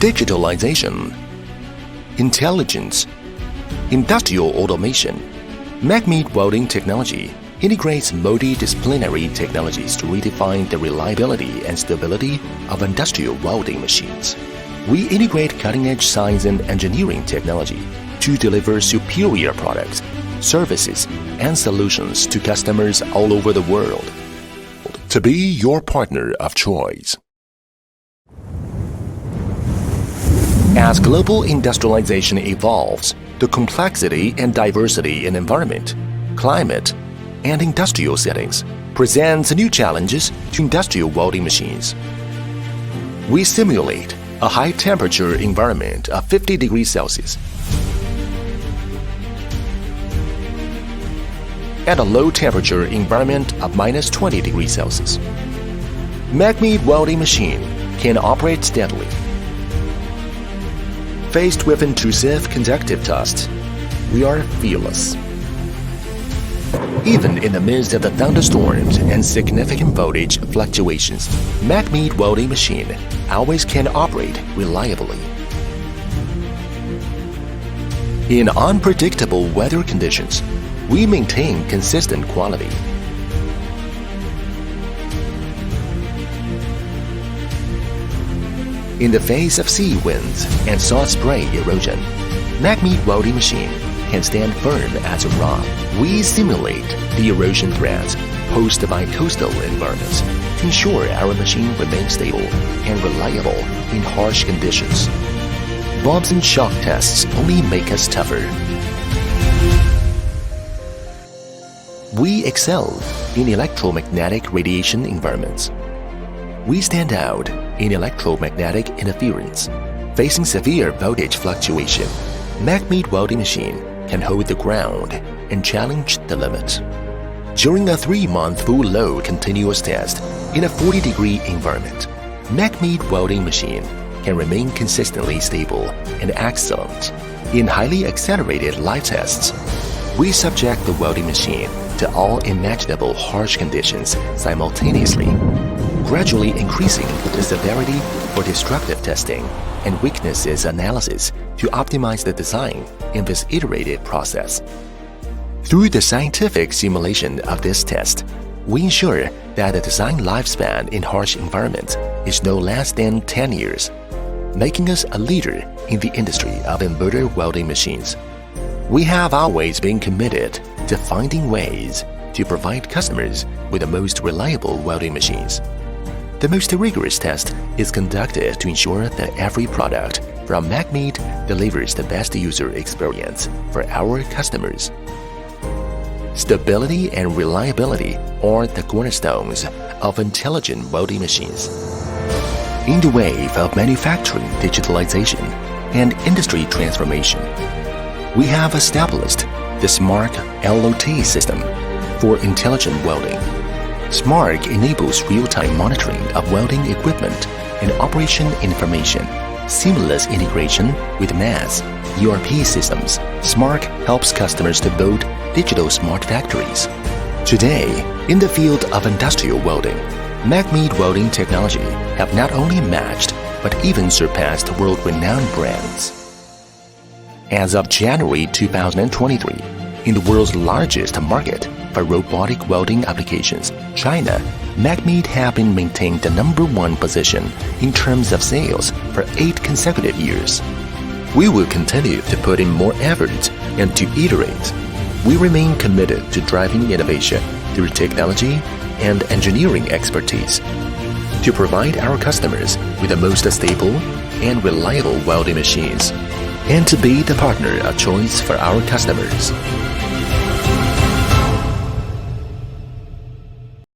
digitalization, intelligence, industrial automation. Megmeet welding technology integrates multidisciplinary technologies to redefine the reliability and stability of industrial welding machines. We integrate cutting-edge science and engineering technology to deliver superior products, services, and solutions to customers all over the world. To be your partner of choice. As global industrialization evolves, the complexity and diversity in environment, climate, and industrial settings presents new challenges to industrial welding machines. We simulate a high-temperature environment of 50 degrees Celsius and a low-temperature environment of minus 20 degrees Celsius. Megmeet welding machine can operate steadily. Faced with intrusive conductive tests, we are fearless. Even in the midst of the thunderstorms and significant voltage fluctuations, Megmeet welding machine always can operate reliably. In unpredictable weather conditions, we maintain consistent quality. In the face of sea winds and salt spray erosion, Megmeet welding machine can stand firm as a rock. We simulate the erosion threats posed by coastal environments to ensure our machine remains stable and reliable in harsh conditions. Bumps and shock tests only make us tougher. We excel in electromagnetic radiation environments. We stand out in electromagnetic interference. Facing severe voltage fluctuation, Megmeet welding machine can hold the ground and challenge the limit. During a 3-month full load continuous test in a 40-degree environment, Megmeet welding machine can remain consistently stable and excellent. In highly accelerated live tests, we subject the welding machine to all imaginable harsh conditions simultaneously, gradually increasing the severity for destructive testing and weaknesses analysis to optimize the design in this iterative process. Through the scientific simulation of this test, we ensure that the design lifespan in harsh environments is no less than 10 years, making us a leader in the industry of inverter welding machines. We have always been committed to finding ways to provide customers with the most reliable welding machines. The most rigorous test is conducted to ensure that every product from Megmeet delivers the best user experience for our customers. Stability and reliability are the cornerstones of intelligent welding machines. In the wave of manufacturing digitalization and industry transformation, we have established the SMART LOT system for intelligent welding. SMART enables real-time monitoring of welding equipment and operation information, seamless integration with MES, ERP systems. SMART helps customers to build digital smart factories. Today, in the field of industrial welding, Megmeet welding technology have not only matched but even surpassed world-renowned brands. As of January 2023, in the world's largest market for robotic welding applications, China, Megmeet have been maintained the #1 position in terms of sales for 8 consecutive years. We will continue to put in more effort and to iterate. We remain committed to driving innovation through technology and engineering expertise to provide our customers with the most stable and reliable welding machines and to be the partner of choice for our customers.